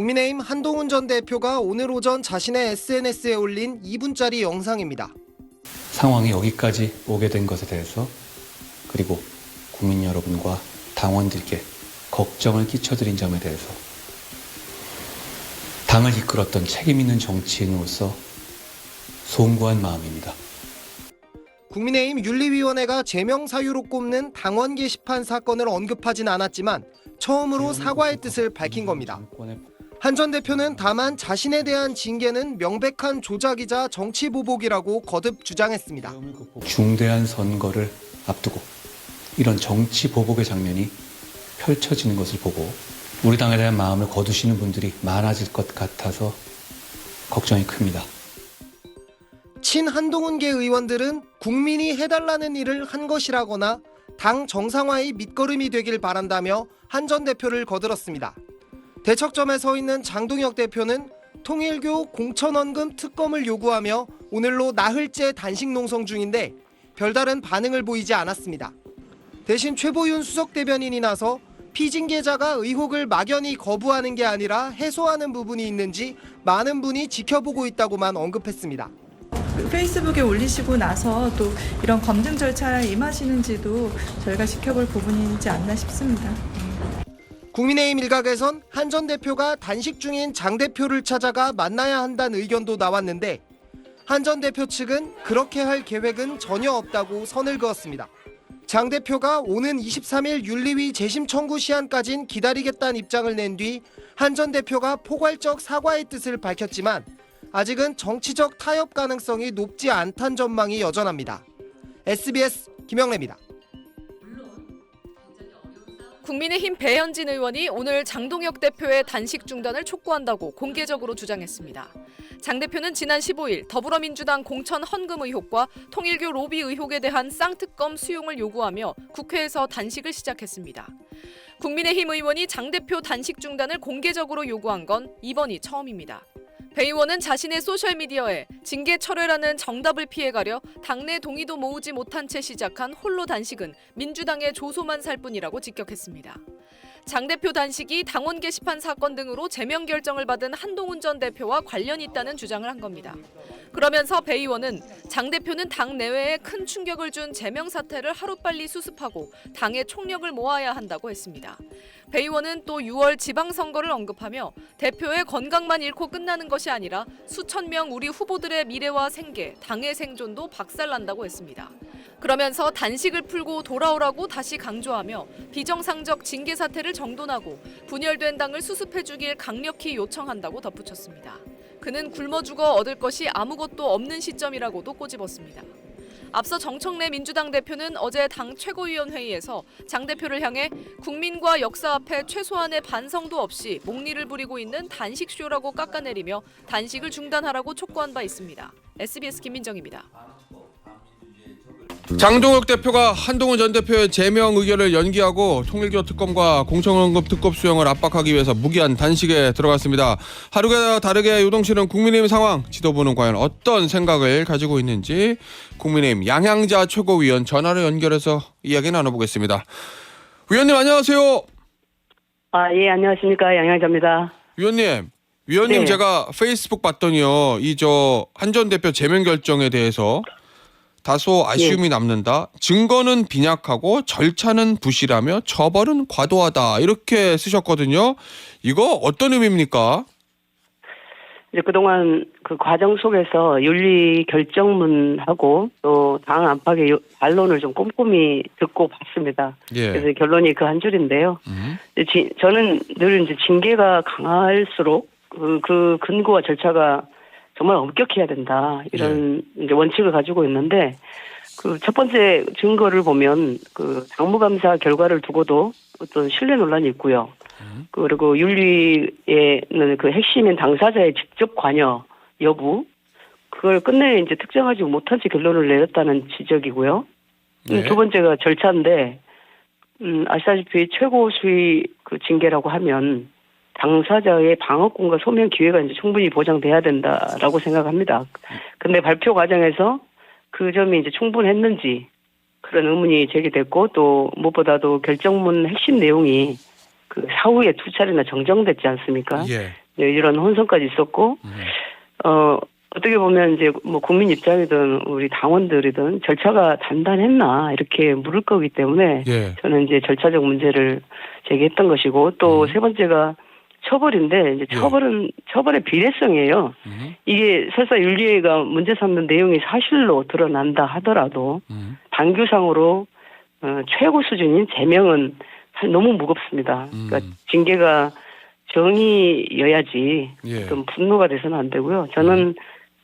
국민의힘 한동훈 전 대표가 오늘 오전 자신의 SNS에 올린 2분짜리 영상입니다. 상황이 여기까지 오게 된 것에 대해서 그리고 국민 여러분과 당원들께 걱정을 끼쳐드린 점에 대해서 당을 이끌었던 책임 있는 정치인으로서 송구한 마음입니다. 국민의힘 윤리위원회가 제명 사유로 꼽는 당원 게시판 사건을 언급하진 않았지만 처음으로 사과의 뜻을 밝힌 겁니다. 한 전 대표는 다만 자신에 대한 징계는 명백한 조작이자 정치 보복이라고 거듭 주장했습니다. 중대한 선거를 앞두고 이런 정치 보복의 장면이 펼쳐지는 것을 보고 우리 당에 대한 마음을 거두시는 분들이 많아질 것 같아서 걱정이 큽니다. 친 한동훈계 의원들은 국민이 해달라는 일을 한 것이라거나 당 정상화의 밑거름이 되길 바란다며 한 전 대표를 거들었습니다. 대척점에 서 있는 장동혁 대표는 통일교 공천원금 특검을 요구하며 오늘로 나흘째 단식 농성 중인데 별다른 반응을 보이지 않았습니다. 대신 최보윤 수석 대변인이 나서 피징계자가 의혹을 막연히 거부하는 게 아니라 해소하는 부분이 있는지 많은 분이 지켜보고 있다고만 언급했습니다. 페이스북에 올리시고 나서 또 이런 검증 절차에 임하시는지도 저희가 지켜볼 부분이지 않나 싶습니다. 국민의힘 일각에선 한 전 대표가 단식 중인 장 대표를 찾아가 만나야 한다는 의견도 나왔는데 한 전 대표 측은 그렇게 할 계획은 전혀 없다고 선을 그었습니다. 장 대표가 오는 23일 윤리위 재심 청구 시한까진 기다리겠다는 입장을 낸 뒤 한 전 대표가 포괄적 사과의 뜻을 밝혔지만 아직은 정치적 타협 가능성이 높지 않다는 전망이 여전합니다. SBS 김영래입니다. 국민의힘 배현진 의원이 오늘 장동혁 대표의 단식 중단을 촉구한다고 공개적으로 주장했습니다. 장 대표는 지난 15일 더불어민주당 공천 헌금 의혹과 통일교 로비 의혹에 대한 쌍특검 수용을 요구하며 국회에서 단식을 시작했습니다. 국민의힘 의원이 장 대표 단식 중단을 공개적으로 요구한 건 이번이 처음입니다. 배 의원은 자신의 소셜미디어에 징계 철회라는 정답을 피해가려 당내 동의도 모으지 못한 채 시작한 홀로 단식은 민주당의 조소만 살 뿐이라고 직격했습니다. 장 대표 단식이 당원 게시판 사건 등으로 제명 결정을 받은 한동훈 전 대표와 관련이 있다는 주장을 한 겁니다. 그러면서 배 의원은 장 대표는 당 내외에 큰 충격을 준 제명 사태를 하루빨리 수습하고 당의 총력을 모아야 한다고 했습니다. 배 의원은 또 6월 지방선거를 언급하며 대표의 건강만 잃고 끝나는 것이 아니라 수천 명 우리 후보들의 미래와 생계, 당의 생존도 박살난다고 했습니다. 그러면서 단식을 풀고 돌아오라고 다시 강조하며 비정상적 징계 사태를 정돈하고 분열된 당을 수습해주길 강력히 요청한다고 덧붙였습니다. 그는 굶어 죽어 얻을 것이 아무것도 없는 시점이라고도 꼬집었습니다. 앞서 정청래 민주당 대표는 어제 당 최고위원회의에서 장 대표를 향해 국민과 역사 앞에 최소한의 반성도 없이 목리를 부리고 있는 단식쇼라고 깎아내리며 단식을 중단하라고 촉구한 바 있습니다. SBS 김민정입니다. 장동혁 대표가 한동훈 전 대표의 제명 의결을 연기하고 통일교 특검과 공천원금 특검 수용을 압박하기 위해서 무기한 단식에 들어갔습니다. 하루가 다르게 요동치는 국민의힘 상황, 지도부는 과연 어떤 생각을 가지고 있는지 국민의힘 양향자 최고위원 전화로 연결해서 이야기 나눠보겠습니다. 위원님 안녕하세요. 예, 안녕하십니까. 양향자입니다. 위원님 네. 제가 페이스북 봤더니요. 한 전 대표 제명 결정에 대해서 다소 아쉬움이 남는다. 증거는 빈약하고 절차는 부실하며 처벌은 과도하다. 이렇게 쓰셨거든요. 이거 어떤 의미입니까? 이제 그동안 그 과정 속에서 윤리 결정문하고 또 당 안팎의 반론을 좀 꼼꼼히 듣고 봤습니다. 예. 그래서 결론이 그 한 줄인데요. 저는 늘 이제 징계가 강할수록 그 근거와 절차가 정말 엄격해야 된다. 이런 이제 원칙을 가지고 있는데 그 첫 번째 증거를 보면 그 당무감사 결과를 두고도 어떤 신뢰 논란이 있고요. 그리고 윤리에는 그 핵심인 당사자의 직접 관여 여부 그걸 끝내 이제 특정하지 못한 채 결론을 내렸다는 지적이고요. 네. 두 번째가 절차인데 아시다시피 최고 수위 그 징계라고 하면 당사자의 방어권과 소명 기회가 이제 충분히 보장돼야 된다라고 생각합니다. 근데 발표 과정에서 그 점이 이제 충분했는지 그런 의문이 제기됐고 또 무엇보다도 결정문 핵심 내용이 그 사후에 두 차례나 정정됐지 않습니까? 예. 네, 이런 혼선까지 있었고 어떻게 보면 이제 뭐 국민 입장이든 우리 당원들이든 절차가 단단했나 이렇게 물을 거기 때문에 예. 저는 이제 절차적 문제를 제기했던 것이고 또 세 번째가 처벌인데 이제 처벌의 비례성이에요. 이게 설사 윤리위가 문제 삼는 내용이 사실로 드러난다 하더라도 당규상으로 최고 수준인 제명은 사실 너무 무겁습니다. 그러니까 징계가 정의여야지 예. 어떤 분노가 돼서는 안 되고요. 저는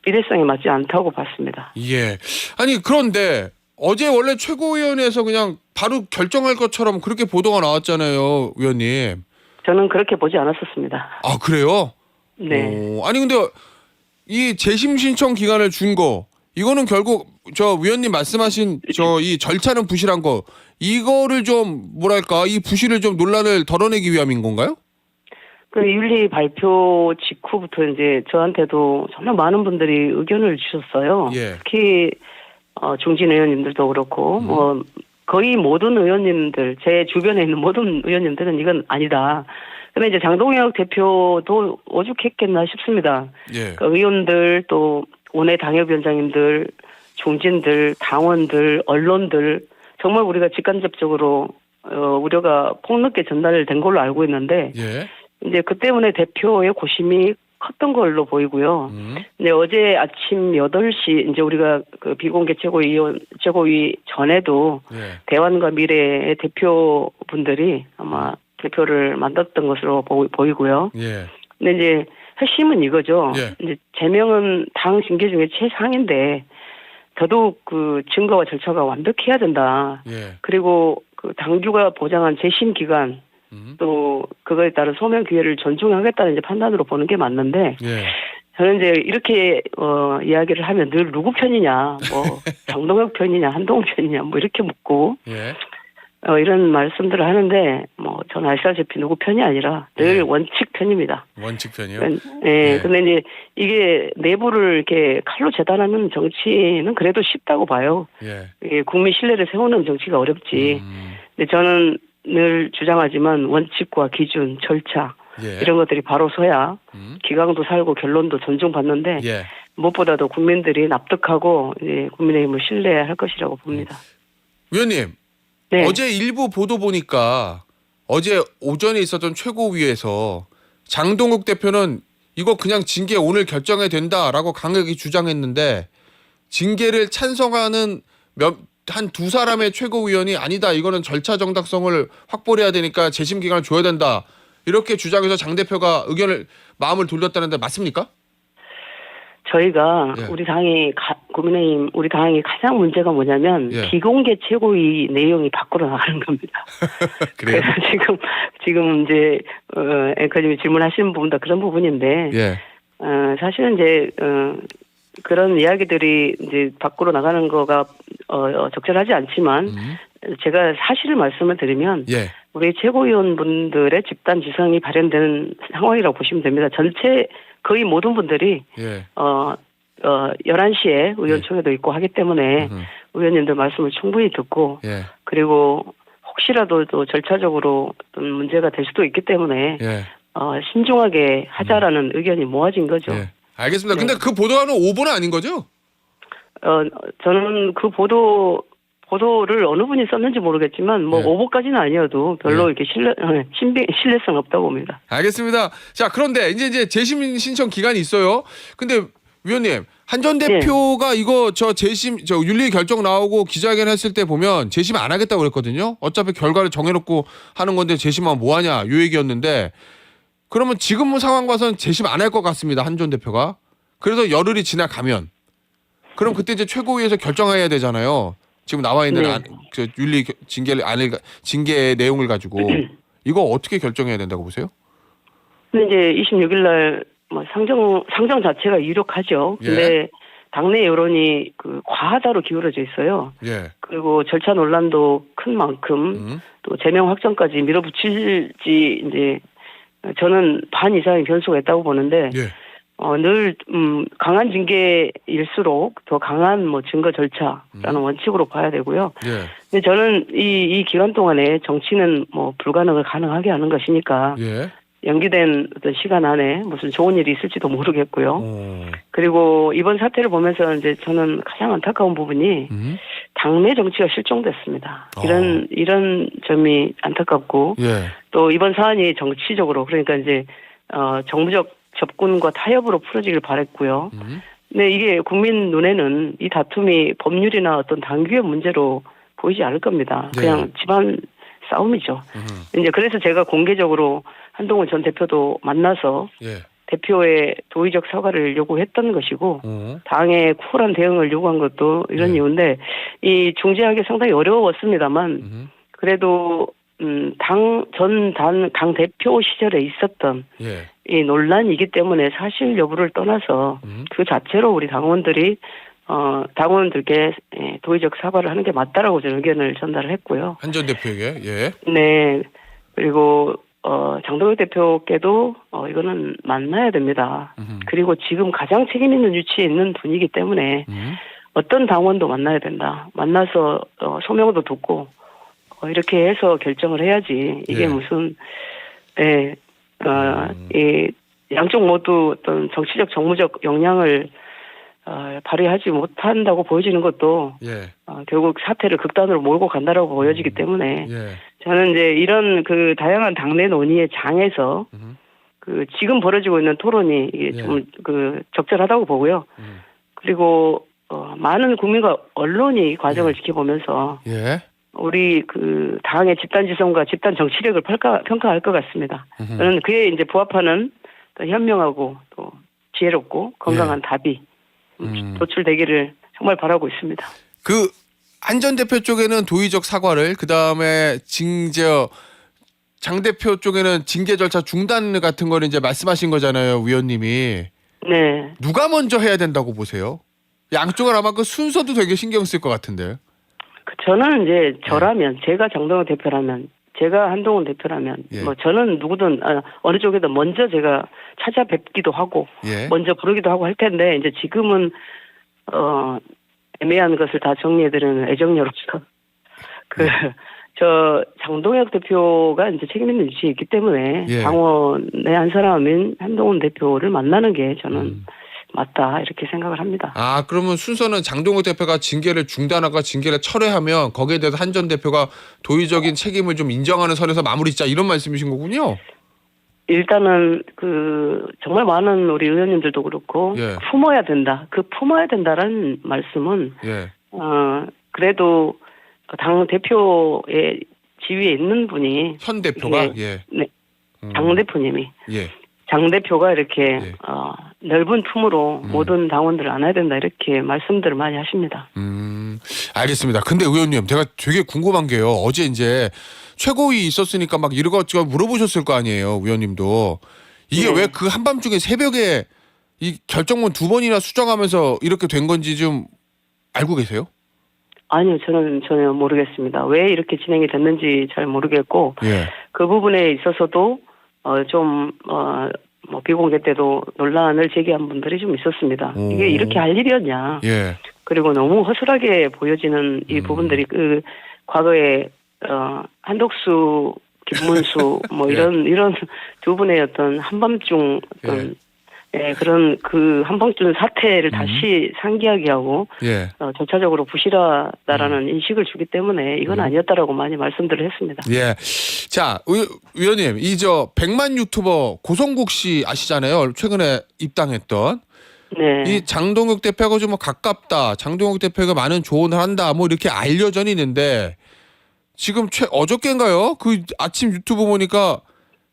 비례성에 맞지 않다고 봤습니다. 예. 아니 그런데 어제 원래 최고위원회에서 그냥 바로 결정할 것처럼 그렇게 보도가 나왔잖아요, 위원님. 저는 그렇게 보지 않았었습니다. 아 그래요? 네. 아니 근데 이 재심 신청 기간을 준 거 이거는 결국 저 위원님 말씀하신 저 이 절차는 부실한 거 이거를 좀 뭐랄까 이 부실을 좀 논란을 덜어내기 위함인 건가요? 그 윤리 발표 직후부터 이제 저한테도 정말 많은 분들이 의견을 주셨어요. 예. 특히 중진 의원님들도 그렇고 뭐 거의 모든 의원님들 제 주변에 있는 모든 의원님들은 이건 아니다. 근데 이제 장동혁 대표도 오죽했겠나 싶습니다. 예. 그 의원들 또 원외 당협위원장님들, 중진들, 당원들, 언론들 정말 우리가 직간접적으로 우려가 폭넓게 전달된 걸로 알고 있는데 예. 이제 그 때문에 대표의 고심이 컸던 걸로 보이고요. 근데 어제 아침 8시 이제 우리가 그 비공개 최고위 전에도 예. 대환과 미래의 대표분들이 아마 대표를 만났던 것으로 보이고요. 예. 근데 이제 핵심은 이거죠. 예. 이제 제명은 당 징계 중에 최상인데 더더욱 그 증거와 절차가 완벽해야 된다. 예. 그리고 그 당규가 보장한 재심 기간 또 그거에 따른 소명 기회를 존중하겠다는 이제 판단으로 보는 게 맞는데 예. 저는 이제 이렇게 이야기를 하면 늘 누구 편이냐, 뭐 장동혁 편이냐, 한동훈 편이냐, 뭐 이렇게 묻고 예. 이런 말씀들을 하는데 뭐 저는 아시다시피 누구 편이 아니라 늘 예. 원칙 편입니다. 원칙 편이요? 예. 예. 근데 이제 이게 내부를 이렇게 칼로 재단하는 정치는 그래도 쉽다고 봐요. 예. 이게 국민 신뢰를 세우는 정치가 어렵지. 근데 저는 늘 주장하지만 원칙과 기준, 절차 예. 이런 것들이 바로 서야 기강도 살고 결론도 존중받는데 예. 무엇보다도 국민들이 납득하고 이제 국민의힘을 신뢰할 것이라고 봅니다. 위원님. 네. 어제 일부 보도 보니까 어제 오전에 있었던 최고위에서 장동욱 대표는 이거 그냥 징계 오늘 결정해야 된다라고 강하게 주장했는데 징계를 찬성하는 한 두 사람의 최고위원이 아니다. 이거는 절차 정당성을 확보해야 되니까 재심 기간을 줘야 된다. 이렇게 주장해서 장 대표가 마음을 돌렸다는데 맞습니까? 저희가 예. 우리 당이 국민의힘 우리 당이 가장 문제가 뭐냐면 예. 비공개 최고위 내용이 밖으로 나가는 겁니다. 그래요? 그래서 지금 이제 앵커님이 질문하시는 부분도 그런 부분인데 예. 사실은 이제 그런 이야기들이 이제 밖으로 나가는 거가 적절하지 않지만 제가 사실을 말씀을 드리면 예. 우리 최고위원분들의 집단 지성이 발현되는 상황이라고 보시면 됩니다. 전체 거의 모든 분들이 예. 11시에 의원총회도 있고 하기 때문에 의원님들 말씀을 충분히 듣고 예. 그리고 혹시라도 또 절차적으로 어떤 문제가 될 수도 있기 때문에 예. 신중하게 하자라는 의견이 모아진 거죠. 예. 알겠습니다. 네. 근데 그 보도는 오보는 아닌 거죠? 저는 그 보도를 어느 분이 썼는지 모르겠지만 뭐 예. 오보까지는 아니어도 별로 예. 이렇게 신뢰성 없다고 봅니다. 알겠습니다. 자, 그런데 이제 재심 신청 기간이 있어요. 근데 위원님, 한 전 대표가 이거 저 윤리 결정 나오고 기자회견 했을 때 보면 재심 안 하겠다고 그랬거든요. 어차피 결과를 정해놓고 하는 건데 재심하면 뭐하냐 요 얘기였는데 그러면 지금 상황 봐서는 재심 안 할 것 같습니다. 한 전 대표가. 그래서 열흘이 지나가면 그럼 그때 이제 최고위에서 결정해야 되잖아요. 지금 나와 있는 네. 윤리 징계 내용을 가지고 이거 어떻게 결정해야 된다고 보세요? 근데 이제 26일 날 뭐 상정 자체가 유력하죠. 근데 당내 여론이 그 과하다로 기울어져 있어요. 예. 그리고 절차 논란도 큰 만큼 또 제명 확정까지 밀어붙일지 이제 저는 반 이상의 변수가 있다고 보는데 예. 늘 강한 징계일수록 더 강한 뭐 증거 절차라는 원칙으로 봐야 되고요. 예. 근데 저는 이 기간 동안에 정치는 뭐 불가능을 가능하게 하는 것이니까 예. 연기된 어떤 시간 안에 무슨 좋은 일이 있을지도 모르겠고요. 그리고 이번 사태를 보면서 이제 저는 가장 안타까운 부분이 당내 정치가 실종됐습니다. 이런 점이 안타깝고 예. 또 이번 사안이 정치적으로 그러니까 이제 정부적 접근과 타협으로 풀어지길 바랬고요. 근데 이게 국민 눈에는 이 다툼이 법률이나 어떤 당규의 문제로 보이지 않을 겁니다. 그냥 집안 싸움이죠. 이제 그래서 제가 공개적으로 한동훈 전 대표도 만나서 예. 대표의 도의적 사과를 요구했던 것이고 당의 쿨한 대응을 요구한 것도 이런 이유인데 이 중재하기 상당히 어려웠습니다만 그래도 당 대표 시절에 있었던 예. 이 논란이기 때문에 사실 여부를 떠나서 그 자체로 우리 당원들께 도의적 사과를 하는 게 맞다라고 저는 의견을 전달을 했고요. 한 전 대표에게. 예. 네. 그리고 장동혁 대표께도 이거는 만나야 됩니다. 그리고 지금 가장 책임 있는 위치에 있는 분이기 때문에 어떤 당원도 만나야 된다. 만나서 소명도 듣고 이렇게 해서 결정을 해야지 이게 무슨 이 양쪽 모두 어떤 정치적 정무적 역량을 발휘하지 못한다고 보여지는 것도 결국 사태를 극단으로 몰고 간다라고 보여지기 때문에 저는 이제 이런 그 다양한 당내 논의의 장에서 그 지금 벌어지고 있는 토론이 이게 좀 그 적절하다고 보고요. 그리고 많은 국민과 언론이 이 과정을 지켜보면서 우리 그 당의 집단 지성과 집단 정치력을 평가할 것 같습니다. 저는 그에 이제 부합하는 또 현명하고 또 지혜롭고 건강한 답이 도출되기를 정말 바라고 있습니다. 그 한 전 대표 쪽에는 도의적 사과를 그다음에 장 대표 쪽에는 징계 절차 중단 같은 거를 이제 말씀하신 거잖아요, 위원님이. 네. 누가 먼저 해야 된다고 보세요? 양쪽은 아마 그 순서도 되게 신경 쓸 것 같은데. 저는 이제 저라면 제가 장동혁 대표라면 제가 한동훈 대표라면 뭐 저는 누구든 어느 쪽에든 먼저 제가 찾아뵙기도 하고 먼저 부르기도 하고 할 텐데 이제 지금은 애매한 것을 다 정리해드리는 애정녀로서 저 장동혁 대표가 이제 책임 있는 위치에 있기 때문에 당원의 한 사람인 한동훈 대표를 만나는 게 저는 맞다 이렇게 생각을 합니다. 아 그러면 순서는 장동혁 대표가 징계를 중단하거나 징계를 철회하면 거기에 대해서 한 전 대표가 도의적인 책임을 좀 인정하는 선에서 마무리 짓자 이런 말씀이신 거군요. 일단은 그 정말 많은 우리 의원님들도 그렇고 품어야 된다. 그 품어야 된다라는 말씀은 그래도 당 대표의 지위에 있는 분이 현 대표가 네, 장 대표님이 장 대표가 이렇게 넓은 품으로 모든 당원들을 안아야 된다 이렇게 말씀들을 많이 하십니다. 알겠습니다. 근데 의원님 제가 되게 궁금한 게요. 어제 이제 최고위 있었으니까 막 이러고저러 물어보셨을 거 아니에요, 의원님도. 이게 왜 그 한밤중에 새벽에 이 결정문 2번이나 수정하면서 이렇게 된 건지 좀 알고 계세요? 아니요, 저는 전혀 모르겠습니다. 왜 이렇게 진행이 됐는지 잘 모르겠고 그 부분에 있어서도 뭐 비공개 때도 논란을 제기한 분들이 좀 있었습니다. 이게 이렇게 할 일이었냐. 그리고 너무 허술하게 보여지는 이 부분들이 그 과거에 한덕수, 김문수 뭐 이런 두 분의 어떤 한밤중 어떤 그런 그 한밤중 사태를 다시 상기하게 하고 절차적으로 부실하다라는 인식을 주기 때문에 이건 아니었다라고 많이 말씀들을 했습니다. 자, 위원님, 이 100만 유튜버 고성국 씨 아시잖아요. 최근에 입당했던. 이 장동혁 대표하고 좀 가깝다. 장동혁 대표가 많은 조언을 한다. 뭐 이렇게 알려져 있는데 지금 어저께인가요? 그 아침 유튜브 보니까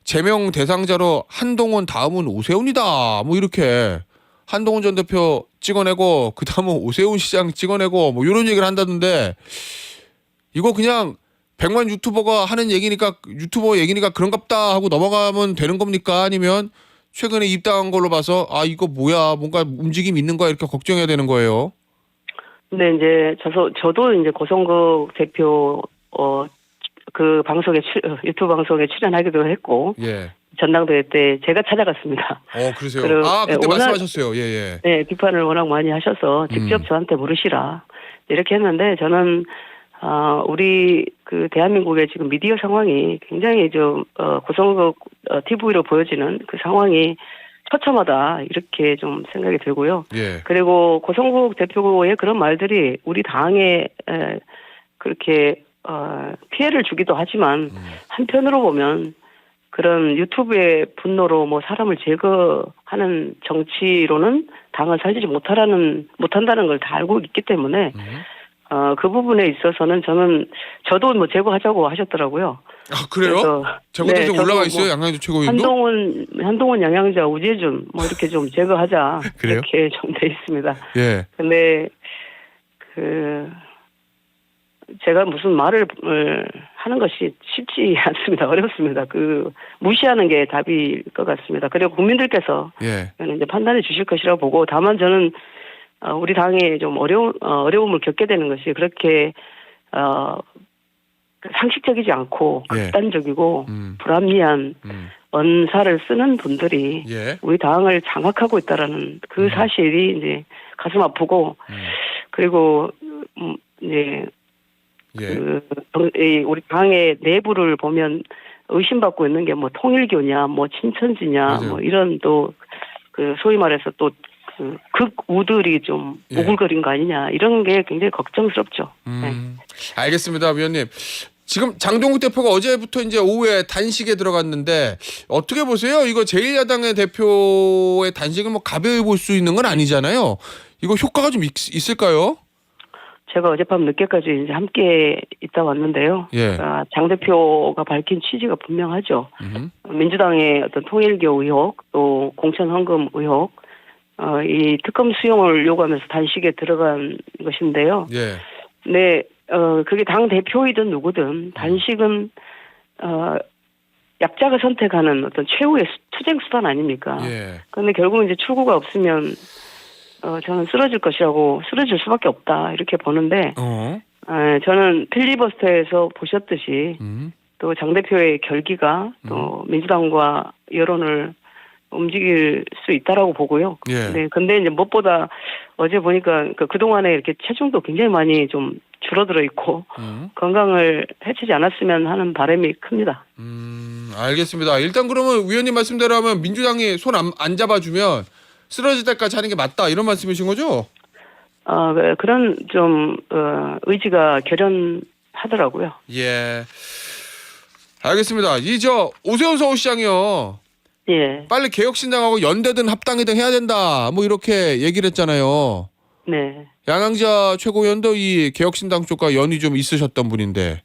제명 대상자로 한동훈 다음은 오세훈이다. 뭐 이렇게 한동훈 전 대표 찍어내고 그 다음은 오세훈 시장 찍어내고 뭐 이런 얘기를 한다던데 이거 그냥 100만 유튜버가 하는 얘기니까 유튜버 얘기니까 그런갑다 하고 넘어가면 되는 겁니까? 아니면 최근에 입당한 걸로 봐서 이거 뭐야 뭔가 움직임 있는 거야 이렇게 걱정해야 되는 거예요? 근데 이제 저도 이제 고성국 대표 그 방송에 유튜브 방송에 출연하기도 했고 전당대회 때 제가 찾아갔습니다. 그러세요? 그때 말씀하셨어요. 네, 비판을 워낙 많이 하셔서 직접 저한테 물으시라 이렇게 했는데 저는 우리 그 대한민국의 지금 미디어 상황이 굉장히 좀 고성급 TV로 보여지는 그 상황이 처참하다 이렇게 좀 생각이 들고요. 예. 그리고 고성국 대표의 그런 말들이 우리 당에 그렇게 피해를 주기도 하지만 한편으로 보면 그런 유튜브의 분노로 뭐 사람을 제거하는 정치로는 당을 살지 못한다는 걸 다 알고 있기 때문에 그 부분에 있어서는 저도 뭐 제거하자고 하셨더라고요. 아, 그래요? 제거 대상 저도 올라가 있어요? 양양자 최고위원도? 한동훈, 양양자, 우재준 뭐 이렇게 좀 제거하자 그래요? 이렇게 좀 돼 있습니다. 예. 근데 제가 무슨 말을 하는 것이 쉽지 않습니다. 어렵습니다. 무시하는 게 답일 것 같습니다. 그리고 국민들께서 예. 이제 판단해 주실 것이라고 보고, 다만 저는 우리 당에 좀 어려움을 겪게 되는 것이 그렇게 상식적이지 않고 예. 극단적이고 불합리한 언사를 쓰는 분들이 예. 우리 당을 장악하고 있다라는 그 사실이 이제 가슴 아프고, 그리고 이제 예. 우리 당의 내부를 보면 의심받고 있는 게 뭐 통일교냐, 뭐 친천지냐, 맞아요. 뭐 이런 또 소위 말해서 또 극우들이 좀 예. 오글거린 거 아니냐, 이런 게 굉장히 걱정스럽죠. 네. 알겠습니다, 위원님. 지금 장동국 대표가 어제부터 이제 오후에 단식에 들어갔는데 어떻게 보세요? 이거 제1야당의 대표의 단식은 뭐 가벼이 볼 수 있는 건 아니잖아요. 이거 효과가 좀 있을까요? 제가 어젯밤 늦게까지 이제 함께 있다 왔는데요. 예. 장 대표가 밝힌 취지가 분명하죠. 민주당의 어떤 통일교 의혹, 또 공천 헌금 의혹, 이 특검 수용을 요구하면서 단식에 들어간 것인데요. 예. 네, 그게 당 대표이든 누구든 단식은 약자가 선택하는 어떤 최후의 투쟁 수단 아닙니까? 예. 그런데 결국 이제 출구가 없으면 저는 쓰러질 수밖에 없다 이렇게 보는데, 저는 필리버스터에서 보셨듯이 또 장 대표의 결기가 또 민주당과 여론을 움직일 수 있다라고 보고요. 예. 네, 근데 이제 무엇보다 어제 보니까 그동안에 이렇게 체중도 굉장히 많이 좀 줄어들어 있고 건강을 해치지 않았으면 하는 바람이 큽니다. 알겠습니다. 일단 그러면 위원님 말씀대로 하면 민주당이 손 안 잡아주면 쓰러질 때까지 하는 게 맞다, 이런 말씀이신 거죠? 그런 좀 의지가 결연하더라고요. 예. 알겠습니다. 오세훈 서울시장이요. 예. 빨리 개혁신당하고 연대든 합당이든 해야 된다, 뭐 이렇게 얘기를 했잖아요. 네. 양양자 최고위원도 이 개혁신당 쪽과 연이 좀 있으셨던 분인데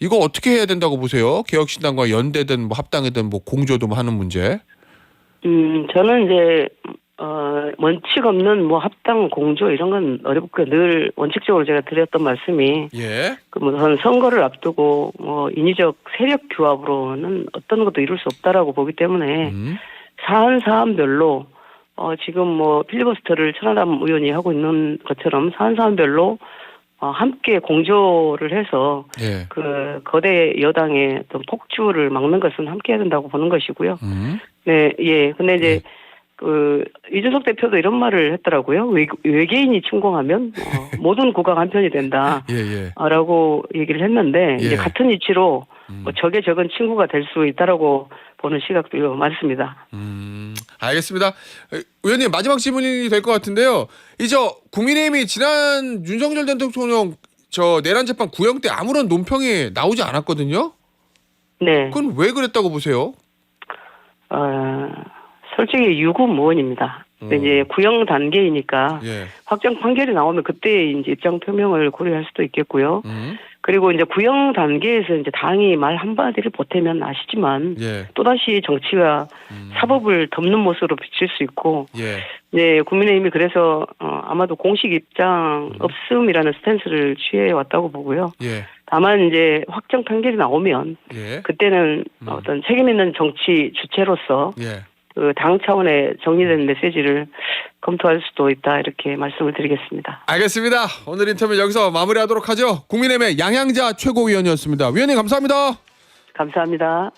이거 어떻게 해야 된다고 보세요? 개혁신당과 연대든 뭐 합당이든 뭐 공조도 뭐 하는 문제. 저는 이제 원칙 없는 뭐 합당 공조 이런 건 어렵고, 늘 원칙적으로 제가 드렸던 말씀이 예. 우선 선거를 앞두고 뭐 인위적 세력 규합으로는 어떤 것도 이룰 수 없다라고 보기 때문에 사안별로 지금 뭐 필리버스터를 천하람 의원이 하고 있는 것처럼 사안별로 함께 공조를 해서 예. 그 거대 여당의 어떤 폭주를 막는 것은 함께 해야 된다고 보는 것이고요. 네, 예. 근데 이제 이준석 대표도 이런 말을 했더라고요. 외계인이 침공하면 모든 국가가 한편이 된다. 예, 예. 라고 얘기를 했는데, 예. 이제 같은 이치로 적의 적은 친구가 될 수 있다라고 보는 시각도 많습니다. 알겠습니다. 의원님, 마지막 질문이 될 것 같은데요. 국민의힘이 지난 윤석열 전 대통령 내란 재판 구형 때 아무런 논평이 나오지 않았거든요. 네. 그건 왜 그랬다고 보세요? 솔직히 유구무원입니다. 근데 이제 구형 단계이니까 예. 확정 판결이 나오면 그때 이제 입장 표명을 고려할 수도 있겠고요. 그리고 이제 구형 단계에서 이제 당이 말 한마디를 보태면 아시지만 예. 또다시 정치가 사법을 덮는 모습으로 비칠 수 있고, 예. 네, 국민의힘이 그래서 아마도 공식 입장 없음이라는 스탠스를 취해 왔다고 보고요. 예. 다만 이제 확정 판결이 나오면 예. 그때는 어떤 책임 있는 정치 주체로서 예. 당 차원의 정리된 메시지를 검토할 수도 있다, 이렇게 말씀을 드리겠습니다. 알겠습니다. 오늘 인터뷰 여기서 마무리하도록 하죠. 국민의힘의 양양자 최고위원이었습니다. 위원님, 감사합니다. 감사합니다.